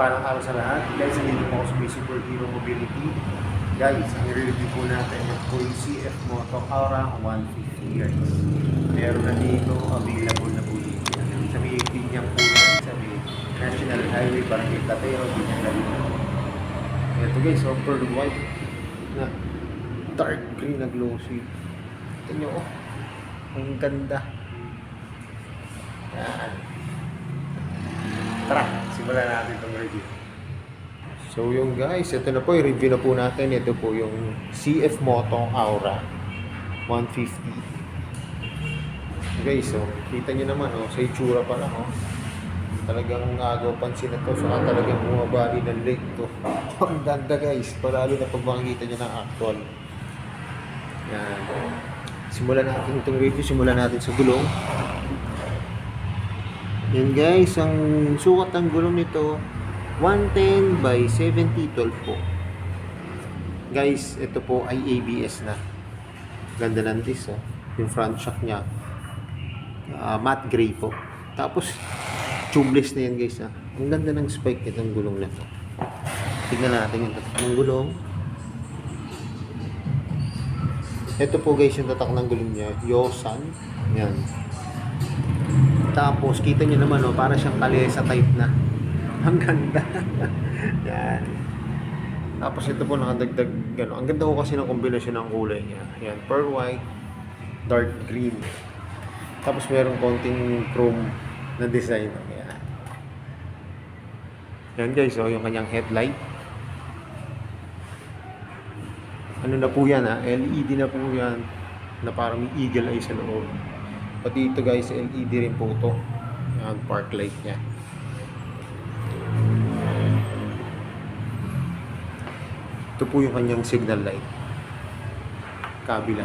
Mapagpalang araw sa lahat. Guys, nandito po ako sa May Superhero Mobility. Guys, ang i-review po natin po yung CF Moto Aura 150 guys. Meron na dito, available na po dito. Sa may Binyang po yan, sa may National Highway, Barangay Platero, Binyang Laguna. Ito guys, offer white na dark green na glossy. Ito nyo, oh. Ang ganda. Yan. Tara, simulan natin itong review. So yung guys, ito na po, i-review na po natin. Ito po yung CF Moto Aura 150. Guys, oh, kita nyo naman, oh, sa itsura pa lang, oh. Talagang agaw pansin na to, saka talagang bumabali ng leg to. Ang ganda guys, palalo na pag makikita nyo ng actual. Yan. Simulan natin itong review, simulan natin sa gulong. Yan guys, ang sukat ng gulong nito 110 by 70/12 po. Guys, ito po ay ABS na. Ganda ng disc, oh. Yung front shock niya matte gray po. Tapos tubeless na yan guys, ah. Ang ganda ng spike nitong gulong na to. Tignan natin yung tatak ng gulong. Ito po guys yung tatak ng gulong niya, Yosan. Yan. Tapos, kita nyo naman, oh, para siyang kalesa type na. Ang ganda. Yan. Tapos, ito po nakadagdag, gano. Ang ganda ko kasi ng kombinasyon ng kulay niya. Yan, pearl white, dark green. Tapos, merong konting chrome na design. Yan. Yan guys, oh, yung kanyang headlight. Ano na po yan, ha? LED na po yan. Na parang may eagle eye sa loob. Pati ito guys, LED rin po ito. Yan, park light niya. Ito po yung kanyang signal light. Kabila.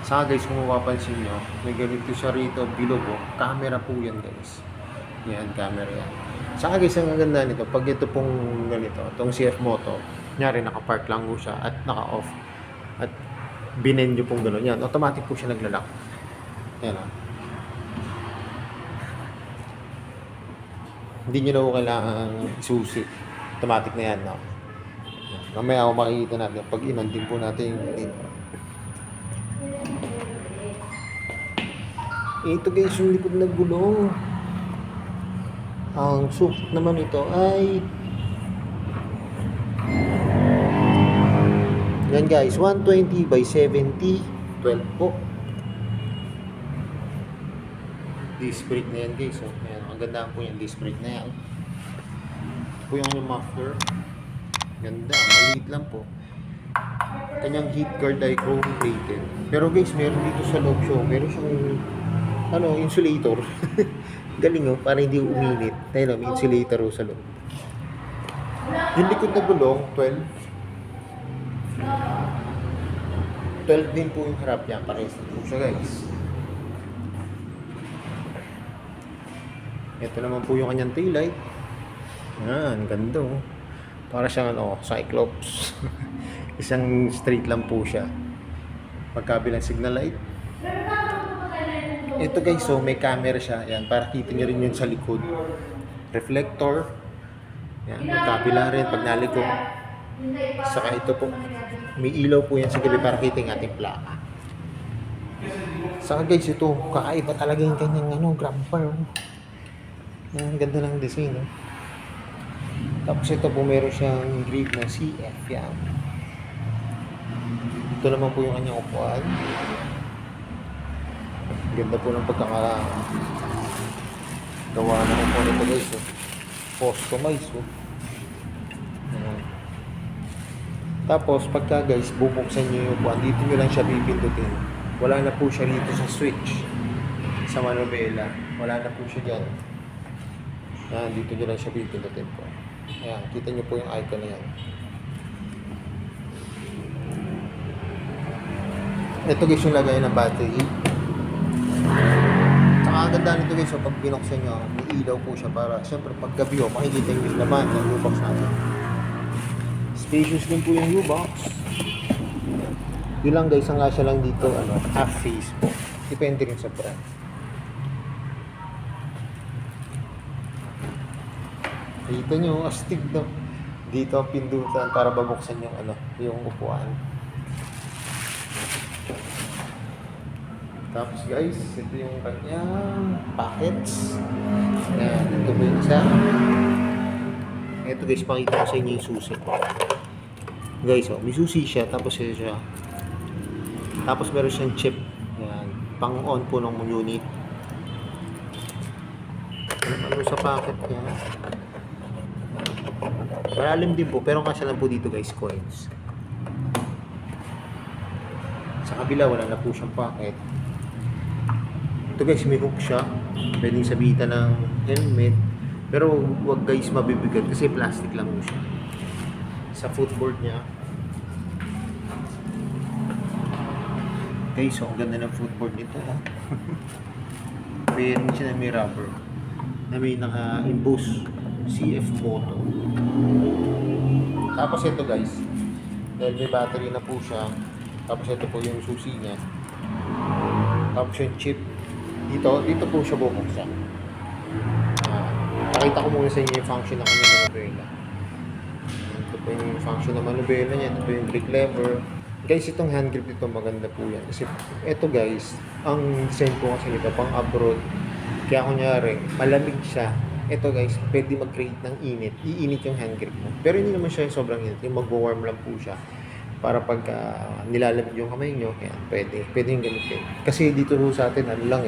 Saka guys, kung mapapansin nyo, may ganito siya rito, bilog, oh. Camera po yan guys. Yan, camera yan. Saka guys, ang ganda nito, pag ito pong ganito, itong CF Moto, nyari naka-park lang po siya at naka-off. At binend nyo pong gano'n. Yan, automatic po siya naglalak. Yan, oh. Hindi nyo na po kailangan isusi. Automatic na yan, no? Mamaya ako makikita natin pag inandin po natin yung dito. Ito guys, yung likod na gulong. Ang sukat naman ito ay yan guys, 120 by 70/12 po. Disc brake na yan guys, oh. Ayan, ang ganda po yung disc brake na yan. Ito po yung kanyang muffler. Ganda, maliit lang po. Kanyang heat guard ay chrome plated. Pero guys, meron dito sa loob show, meron siyang insulator. Galing, oh, para hindi uminit. Ayun, may insulator, oh, sa loob. Yung likod na gulong, 12 din po yung harap niya. Parehas na po siya guys. Ito naman po yung kanyang taillight. Yan, ganda, oh. Para siyang Cyclops. Isang straight lang po siya. Magkabilang signal light. Ito guys, so may camera siya. Yan, para kita nyo rin yun sa likod. Reflector. Yan, magkabila rin pag nalikod. Saka ito po, may ilaw po yan sa gabi para kita yung ating plaka. Saka guys, ito, kakaiba talaga yung kanyang grabber. Ang ganda ng design, no? Tapos ito po, meron siyang grade na CF. Yan. Ito naman po yung kanyang upuan. Ganda po ng pagkakagawa ng upuan ito guys, oh. Customize, oh. Yan. Tapos pagka guys, bubuksan nyo yung upuan, dito nyo lang siya pipindutin. Wala na po siya dito sa switch sa manubela. Wala na po siya dyan. Yan, dito nyo lang siya pipindutin po. Ayan, kita nyo po yung icon na yan. Ito guys yung lagay ng battery. Saka ang ganda nito guys, so pag binuksan nyo, may ilaw po siya para siyempre pag gabi, oh, makikita yung laman ng U-box natin. Spacious din po yung U-box. Yun lang guys, ang asya lang dito, half face po. Depende rin sa brand. Kita nyo, astig no. Dito ang pindutan para babuksan yung yung upuan. Tapos guys, ito yung kanyang packets. Ayan, ito po yung isa. Ito guys, pakita ko sa inyo yung susi. Guys, oh, may susi siya, tapos ito siya. Tapos meron siyang chip. Ayan, pang on po ng unit. Ano sa packet niya? Malalim din po, pero kasya lang po dito guys, coins. Sa kabila, wala na po siyang packet. Ito guys, may hook siya. Pwedeng sabitan ng helmet. Pero wag guys mabibigat kasi plastic lang po siya. Sa footboard niya. Guys, so ang ganda ng footboard nito. Meron siya na may rubber. Na may naka-emboss CF Moto. Tapos ito guys, dahil may battery na po siya. Tapos ito po yung susi niya. Tapos yung chip. Dito po siya bubuksan. Pakita ko muna sa inyo yung function ng kanyang manubela. Ito po yung function ng manubela niya. Ito po yung brake lever. Guys, itong hand grip dito maganda po yan. Kasi ito guys, ang design po kasi nito pang abroad. Kaya kunyari, malamig siya. Ito guys, pwede mag-create ng init. Iinit yung hand grip mo. Pero hindi naman siya yung sobrang init. Yung mag-warm lang po siya. Para pag nilalamig yung kamay nyo, kaya pwede yung gamitin. Kasi dito sa atin, ano lang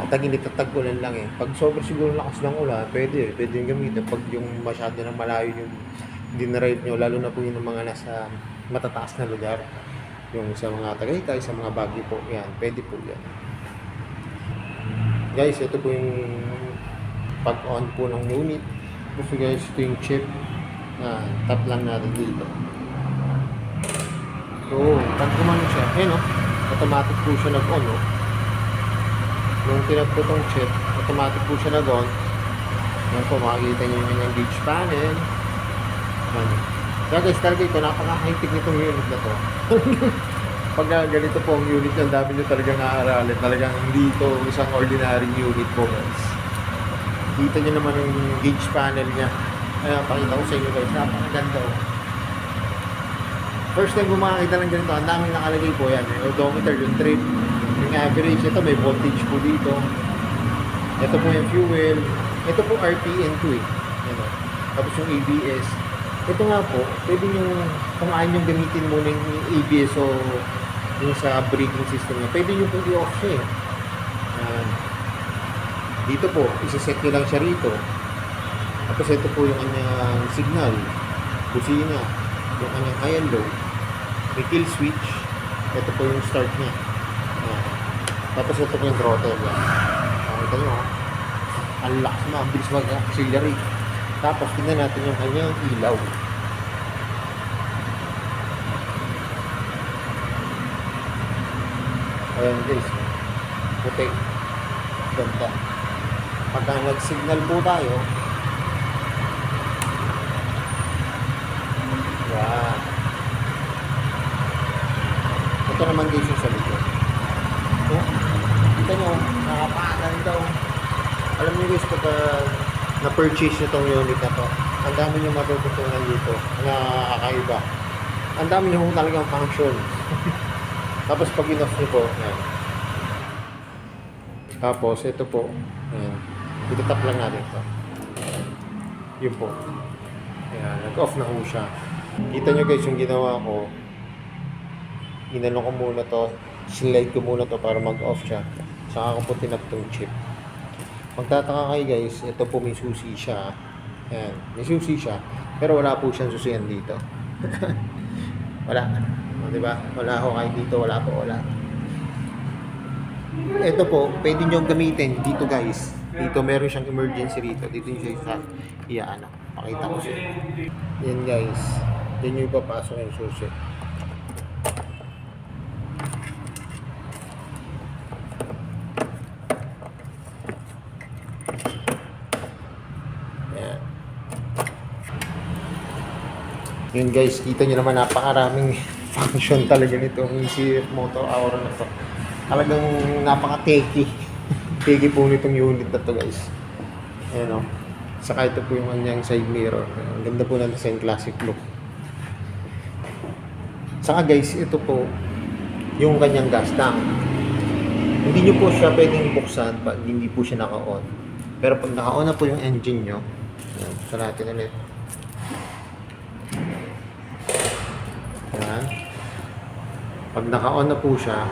tag-init at tag-ulan lang eh. Pag sobrang siguro lakas ng ulan, pwede yung gamitin. Pag yung masyado na malayo yung dinaride nyo, lalo na po yung mga nasa matataas na lugar. Yung sa mga Tagaytay, sa mga Baguio po, yan, pwede po yan. Guys, ito po yung pag-on po ng unit. So guys, ito yung chip. Tap lang natin dito. So, pag kumano siya, automatic po siya nag-on, no? Nung tinap po itong chip, automatic po siya nag-on. Yan po, makikita nyo yung gauge panel. Kaya guys, talaga ito, napaka-high-tech nitong unit na to. Pag ganito po ang unit, ang dami nyo talagang aaralin. Talagang hindi ito isang ordinary unit po guys. Kita nyo naman yung gauge panel niya. Ayan, pakita ko sa inyo guys, napakaganda oh. First time kumakita ng ganito, ang daming nakalagay po yan. Yung odometer, yung trip, yung average, ito may voltage po dito. Ito po yung fuel. Ito po RPN2 eh. Yan, tapos yung ABS. Ito nga po, pwede nyo, kung ayaw nyo gamitin muna yung ABS o yung sa braking system nyo, pwede nyo po i-off siya eh. Dito po, isa-set nyo lang siya rito. Tapos ito po yung kanyang signal, busina, yung kanyang high and low, may kill switch, ito po yung start niya. Tapos ito po yung throttle. Ito nyo, ang lakas na, ang bilis mag-accelerate. Tapos tingnan natin yung kanyang ilaw. Ayan guys, puti, ganda. Pagka nag-signal po tayo, yan. Ito naman guys yung sa likod. Kita nyo, nakapaganda oh. Alam nyo guys, pagka na-purchase nyo itong unit na to, ang dami nyo matututunan dito na kakaiba. Ang dami nyo talagang function. Tapos pag in-off nyo po, yan. Tapos ito po, yan. Itatap lang natin ito. Yun po. Ayan, nag-off na po siya. Kita nyo guys yung ginawa ko. Ginano ko muna to. Slide ko muna to para mag-off siya. Saka ko po tinap tong chip. Magtataka kayo guys, ito po may susi siya. Ayan, may susi siya. Pero wala po siyang susian dito. Wala. O, diba? Wala ako kahit dito. Wala po, wala. Ito po, pwede nyo gamitin dito guys. Dito meron siyang emergency rito. Dito yung siya iyaano. Pakita ko siya. Yan guys. Yan yung ipapasok yung susi. Yan. Yun guys, kita nyo naman napakaraming function talaga nito. Yung CF Moto Aura na to. Talagang napaka-techy. Techy po nitong unit na to guys. Ayan o. Saka ito po yung kanyang side mirror. Ang ganda po ng design, classic look. Saka guys, ito po yung kanyang gas tank. Hindi nyo po siya pwedeng buksan pag hindi po siya naka-on. Pero pag naka-on na po yung engine nyo, yan, buksan natin ulit. Yan. Pag naka-on na po siya,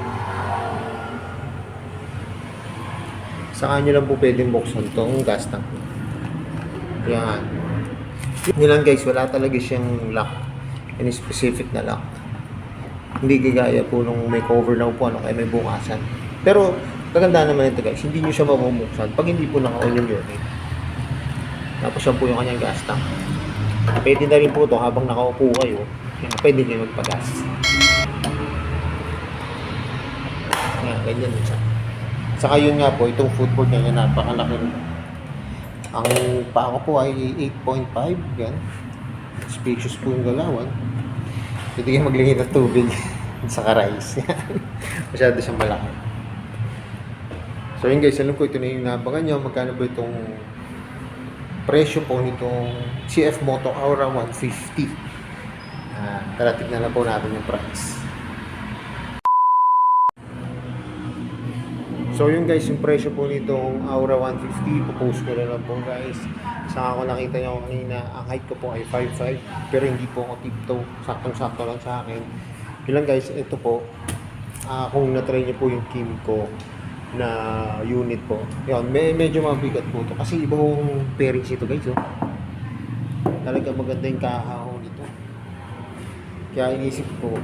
saka nyo lang po pwedeng buksan itong gas tank. Yan. Yun lang guys, wala talaga siyang lock. Any specific na lock. Hindi gagaya po nung may cover na po, ano, kaya may bukasan. Pero, kaganda naman ito guys, hindi nyo siya mabubuksan pag hindi po naka-on yung unit. Tapos yan po yung kanyang gas tank. Pwede na rin po ito habang nakaupo kayo, pwede nyo magpagas. Yan, ganyan din siya. Saka yun nga po, itong footboard niya, napakalaki rin. Ang paa ko po ay 8.5, yan. Spacious po yung galawan. Pwede kayo maglingit ng tubig sa karais. Masyado siyang malaki. So yun guys, alam ko ito na yung nabangan nyo. Magkano ba itong presyo po nitong CF Moto Aura 150? Tara, tignan na po natin yung price. So yun guys, yung presyo po nitong Aura 150, popost ko na lang po guys. Saka ako nakita nyo kanina, ang height ko po ay 5'5", pero hindi po ako tiptoe, saktong-sakto lang sa akin. Yun lang guys, ito po, kung na-try nyo po yung Kymco na unit po, yun, medyo mabigat po ito. Kasi iba yung pairings ito guys, oh. Talaga maganda yung kakahon nito. Kaya inisip ko,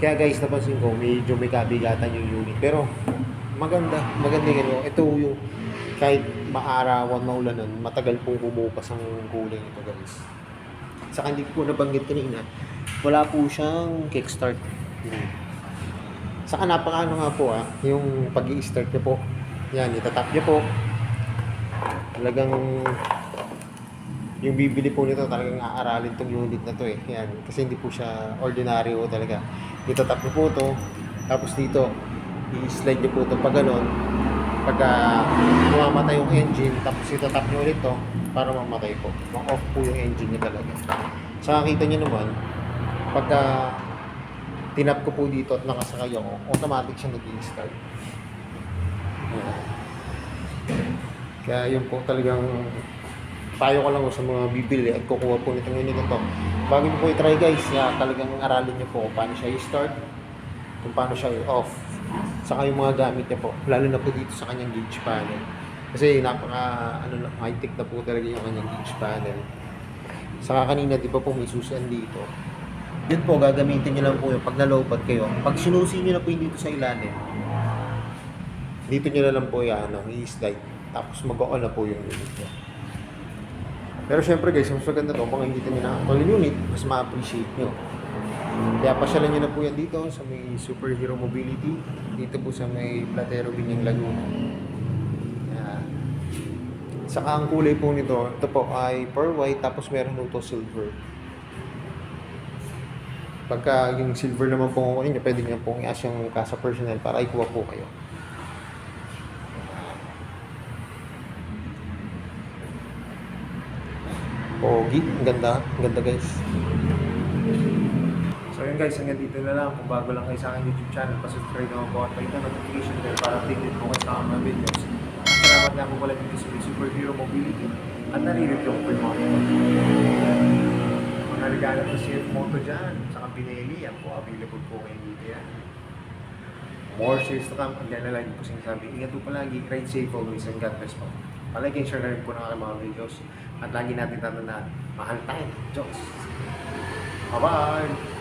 kaya guys, napansin ko, medyo may kabigatan yung unit. Pero, maganda yung ito yung kahit maarawan, maulanan, matagal pong bumukas ang kulay nito guys. Saka hindi ko nabanggit kanina, wala po siyang kickstart. Saka napakaano nga po yung pag-i-start niya po. Yan, itatap niya po. Talagang yung bibili po nito talagang aaralin tong unit na to Yan, kasi hindi po siya ordinary o talaga. Itatap niyo po to, tapos dito i-slide niyo po ito pag ganon. Pagka mamatay yung engine, tapos itatap niyo ulit to para mamatay po. Ma-off po yung engine niya talaga. Saka kita niyo naman, pagka tinap ko po dito at nakasakay ako, automatic siya nag-i-start. Kaya yun po talagang payo ko lang sa mga bibili at kukuha po nitong unit na to. Bago nyo po i-try guys, talagang aralin nyo po kung paano siya i-start, kung paano siya i-off. Saka yung mga gamit niya po, lalo na po dito sa kanyang gauge panel. Kasi high-tech na po talaga yung kanyang gauge panel. Saka kanina di ba po may susian dito. Yun po, gagamitin nyo lang po yung pag nalowbat kayo. Pag sinusi nyo na po yung dito sa ilalim, dito nyo na lang po yung i-slide. Tapos mag-on na po yung unit nyo. Pero syempre guys, mas maganda to, kung hindi nyo na actual unit, mas ma-appreciate nyo. Kaya pasyalan nyo na po yan dito sa may Superhero Mobility, dito po sa may Platero Binyang Laguna. Saka ang kulay po nito, ito po ay pearl white, tapos meron nito silver. Pagka yung silver naman po kukunin nyo, pwede nyo pong i-ask yung Casa Personal para ikuha po kayo. Pogi, ang ganda guys. So yun guys, hanggang dito na lang. Kung bago lang kayo sa aking YouTube channel, pasubscribe naman po at pakita notification bell para updated po kayo sa mga videos. At salamat nga po pala dito sa Superhero Mobility at nare-review ko yung mga regalo sa CF Moto dyan, sa Pinelli, yan po, available po kayo dito yan. More sales to come, hanggang na lagi po sinasabi. Ingat po palagi, ride safe always, and God bless po. Palagi share na rin po ng aking mga videos at lagi natin tatandaan, mahal tayo, Diyos. Bye-bye!